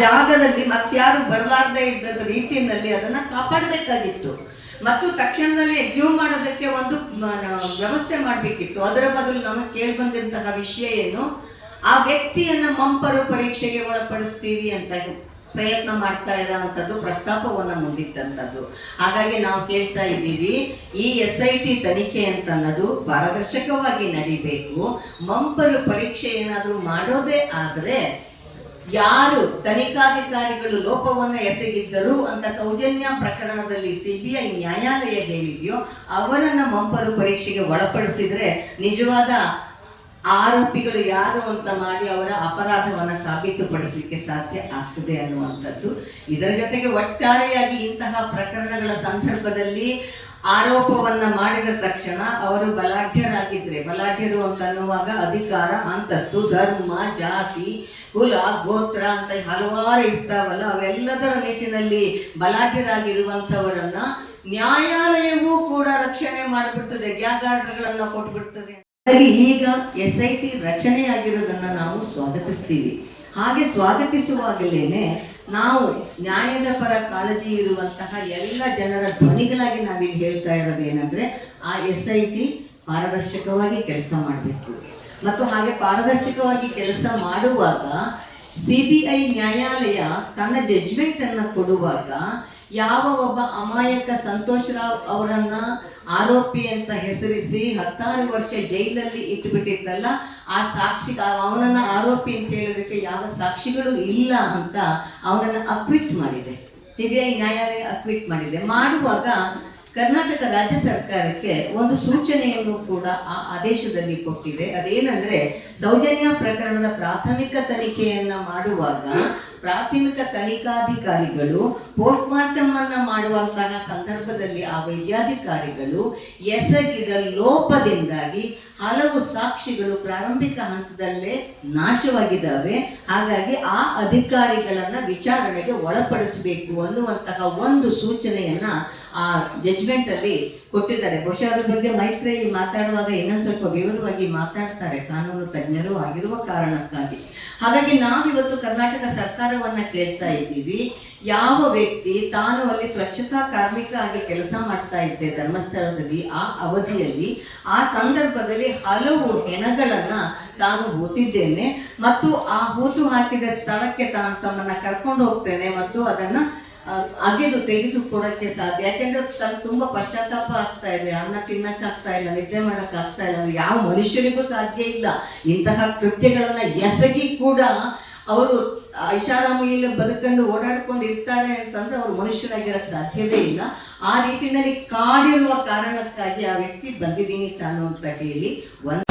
ಜಾಗದಲ್ಲಿ ಮತ್ತಾರು ಬರಲಾರ್ದೇ ಇದ್ದ ರೀತಿಯಲ್ಲಿ ಅದನ್ನ ಕಾಪಾಡಬೇಕಾಗಿತ್ತು ಮತ್ತು ತಕ್ಷಣದಲ್ಲಿ ಎಕ್ಸ್ಯೂಮ್ ಮಾಡೋದಕ್ಕೆ ಒಂದು ವ್ಯವಸ್ಥೆ ಮಾಡಬೇಕಿತ್ತು. ಅದರ ಬದಲು ನಮಗೆ ಕೇಳಿ ಬಂದಂತಹ ವಿಷಯ ಏನು, ಆ ವ್ಯಕ್ತಿಯನ್ನ ಮಂಪರು ಪರೀಕ್ಷೆಗೆ ಒಳಪಡಿಸ್ತೀವಿ ಅಂತ ಪ್ರಯತ್ನ ಮಾಡ್ತಾ ಇರೋವಂಥದ್ದು ಪ್ರಸ್ತಾಪವನ್ನ ಮುಂದಿಟ್ಟಂಥದ್ದು. ಹಾಗಾಗಿ ನಾವು ಕೇಳ್ತಾ ಇದ್ದೀವಿ, ಈ SIT ತನಿಖೆ ಅಂತ ಅನ್ನೋದು ಪಾರದರ್ಶಕವಾಗಿ ನಡಿಬೇಕು. ಮಂಪರು ಪರೀಕ್ಷೆ ಏನಾದರೂ ಮಾಡೋದೇ ಆದರೆ ಯಾರು ತನಿಖಾಧಿಕಾರಿಗಳು ಲೋಪವನ್ನು ಎಸಗಿದ್ದರು ಅಂತ ಸೌಜನ್ಯ ಪ್ರಕರಣದಲ್ಲಿ CBI ನ್ಯಾಯಾಲಯ ಹೇಳಿದೆಯೋ ಅವರನ್ನ ಮಂಪರು ಪರೀಕ್ಷೆಗೆ ಒಳಪಡಿಸಿದ್ರೆ ನಿಜವಾದ ಆರೋಪಿಗಳು ಯಾರು ಅಂತ ಮಾಡಿ ಅವರ ಅಪರಾಧವನ್ನು ಸಾಬೀತುಪಡಿಸಲಿಕ್ಕೆ ಸಾಧ್ಯ ಆಗ್ತದೆ ಅನ್ನುವಂಥದ್ದು. ಇದರ ಜೊತೆಗೆ ಒಟ್ಟಾರೆಯಾಗಿ ಇಂತಹ ಪ್ರಕರಣಗಳ ಸಂದರ್ಭದಲ್ಲಿ ಆರೋಪವನ್ನ ಮಾಡಿದ ತಕ್ಷಣ ಅವರು ಬಲಾಢ್ಯರಾಗಿದ್ರೆ, ಬಲಾಢ್ಯರು ಅಂತ ಅನ್ನುವಾಗ ಅಧಿಕಾರ, ಅಂತಸ್ತು, ಧರ್ಮ, ಜಾತಿ, ಕುಲ, ಗೋತ್ರ ಅಂತ ಹಲವಾರು ಇರ್ತಾವಲ್ಲ, ಅವೆಲ್ಲದರ ನಿಟ್ಟಿನಲ್ಲಿ ಬಲಾಢ್ಯರಾಗಿರುವಂಥವರನ್ನ ನ್ಯಾಯಾಲಯವೂ ಕೂಡ ರಕ್ಷಣೆ ಮಾಡಿಬಿಡ್ತದೆ, ಗ್ಯಾಗಾರ್ಡ್ಗಳನ್ನ ಕೊಟ್ಬಿಡ್ತದೆ. ಹಾಗಾಗಿ ಈಗ SIT ರಚನೆಯಾಗಿರೋದನ್ನ ನಾವು ಸ್ವಾಗತಿಸ್ತೀವಿ. ಹಾಗೆ ಸ್ವಾಗತಿಸುವಾಗಲೇನೆ ನಾವು ನ್ಯಾಯದ ಪರ ಕಾಳಜಿ ಇರುವಂತಹ ಎಲ್ಲ ಜನರ ಧ್ವನಿಗಳಾಗಿ ನಾವಿಲ್ಲಿ ಹೇಳ್ತಾ ಇರೋದೇನೆಂದ್ರೆ, ಆ SIT ಪಾರದರ್ಶಕವಾಗಿ ಕೆಲಸ ಮಾಡಬೇಕು. ಮತ್ತು ಹಾಗೆ ಪಾರದರ್ಶಕವಾಗಿ ಕೆಲಸ ಮಾಡುವಾಗ CBI ನ್ಯಾಯಾಲಯ ತನ್ನ ಜಡ್ಜ್ಮೆಂಟ್ ಅನ್ನು ಕೊಡುವಾಗ ಯಾವ ಒಬ್ಬ ಅಮಾಯಕ ಸಂತೋಷ್ ರಾವ್ ಅವರನ್ನ ಆರೋಪಿ ಅಂತ ಹೆಸರಿಸಿ 16 ವರ್ಷ ಜೈಲಲ್ಲಿ ಇಟ್ಟುಬಿಟ್ಟಿತ್ತಲ್ಲ, ಆ ಸಾಕ್ಷಿ ಅವನನ್ನ ಆರೋಪಿ ಅಂತ ಹೇಳೋದಕ್ಕೆ ಯಾವ ಸಾಕ್ಷಿಗಳು ಇಲ್ಲ ಅಂತ ಅವನನ್ನು ಅಕ್ವಿಟ್ ಮಾಡಿದೆ. CBI ನ್ಯಾಯಾಲಯ ಅಕ್ವಿಟ್ ಮಾಡಿದೆ. ಮಾಡುವಾಗ ಕರ್ನಾಟಕ ರಾಜ್ಯ ಸರ್ಕಾರಕ್ಕೆ ಒಂದು ಸೂಚನೆಯನ್ನು ಕೂಡ ಆ ಆದೇಶದಲ್ಲಿ ಕೊಟ್ಟಿದೆ. ಅದೇನೆಂದ್ರೆ, ಸೌಜನ್ಯ ಪ್ರಕರಣದ ಪ್ರಾಥಮಿಕ ತನಿಖೆಯನ್ನ ಮಾಡುವಾಗ ಪ್ರಾಥಮಿಕ ತನಿಖಾಧಿಕಾರಿಗಳು ಪೋಸ್ಟ್ ಮಾರ್ಟಮ್ ಅನ್ನ ಮಾಡುವಂತಹ ಸಂದರ್ಭದಲ್ಲಿ ಆ ವೈದ್ಯಾಧಿಕಾರಿಗಳು ಎಸಗಿದ ಲೋಪದಿಂದಾಗಿ ಹಲವು ಸಾಕ್ಷಿಗಳು ಪ್ರಾರಂಭಿಕ ಹಂತದಲ್ಲೇ ನಾಶವಾಗಿದ್ದಾವೆ. ಹಾಗಾಗಿ ಆ ಅಧಿಕಾರಿಗಳನ್ನ ವಿಚಾರಣೆಗೆ ಒಳಪಡಿಸಬೇಕು ಅನ್ನುವಂತಹ ಒಂದು ಸೂಚನೆಯನ್ನ ಆ ಜಡ್ಜ್ಮೆಂಟ್ ಅಲ್ಲಿ ಕೊಟ್ಟಿದ್ದಾರೆ. ಬಹುಶಃ ಅದ್ರ ಬಗ್ಗೆ ಮೈತ್ರಿ ಮಾತಾಡುವಾಗ ಇನ್ನೊಂದು ಸ್ವಲ್ಪ ವಿವರವಾಗಿ ಮಾತಾಡ್ತಾರೆ, ಕಾನೂನು ತಜ್ಞರು ಆಗಿರುವ ಕಾರಣಕ್ಕಾಗಿ. ಹಾಗಾಗಿ ನಾವಿವತ್ತು ಕರ್ನಾಟಕ ಸರ್ಕಾರವನ್ನ ಕೇಳ್ತಾ ಇದ್ದೀವಿ, ಯಾವ ವ್ಯಕ್ತಿ ತಾನು ಅಲ್ಲಿ ಸ್ವಚ್ಛತಾ ಕಾರ್ಮಿಕ ಆಗಿ ಕೆಲಸ ಮಾಡ್ತಾ ಇದ್ದೆ ಧರ್ಮಸ್ಥಳದಲ್ಲಿ, ಆ ಅವಧಿಯಲ್ಲಿ ಆ ಸಂದರ್ಭದಲ್ಲಿ ಹಲವು ಹೆಣಗಳನ್ನ ತಾನು ಹೂತಿದ್ದೇನೆ ಮತ್ತು ಆ ಹೂತು ಹಾಕಿದ ಸ್ಥಳಕ್ಕೆ ತಾನು ತಮ್ಮನ್ನ ಕರ್ಕೊಂಡು ಹೋಗ್ತೇನೆ ಮತ್ತು ಅದನ್ನ ಅಗೆದು ತೆಗೆದು ಕೊಡಕ್ಕೆ ಸಾಧ್ಯ. ಯಾಕೆಂದ್ರೆ ತನ್ನ ತುಂಬಾ ಪಶ್ಚಾತ್ತಾಪ ಆಗ್ತಾ ಇದೆ, ಅನ್ನ ತಿನ್ನಕ್ಕಾಗ್ತಾ ಇಲ್ಲ, ನಿದ್ದೆ ಮಾಡಕ್ ಆಗ್ತಾ ಇಲ್ಲ, ಯಾವ ಮನುಷ್ಯನಿಗೂ ಸಾಧ್ಯ ಇಲ್ಲ. ಇಂತಹ ಕೃತ್ಯಗಳನ್ನ ಎಸಗಿ ಕೂಡ ಅವರು ಐಷಾರಾಮಿಯಲ್ಲಿ ಬದುಕೊಂಡು ಓಡಾಡ್ಕೊಂಡು ಇರ್ತಾರೆ ಅಂತಂದ್ರೆ ಅವರು ಮನುಷ್ಯರಾಗಿರಕ್ಕೆ ಸಾಧ್ಯವೇ ಇಲ್ಲ. ಆ ರೀತಿಯಲ್ಲಿ ಕಾಡಿರುವ ಕಾರಣಕ್ಕಾಗಿ ಆ ವ್ಯಕ್ತಿ ಬಂದಿದ್ದೀನಿ ತಾನು ಅಂತ ಹೇಳಿ 1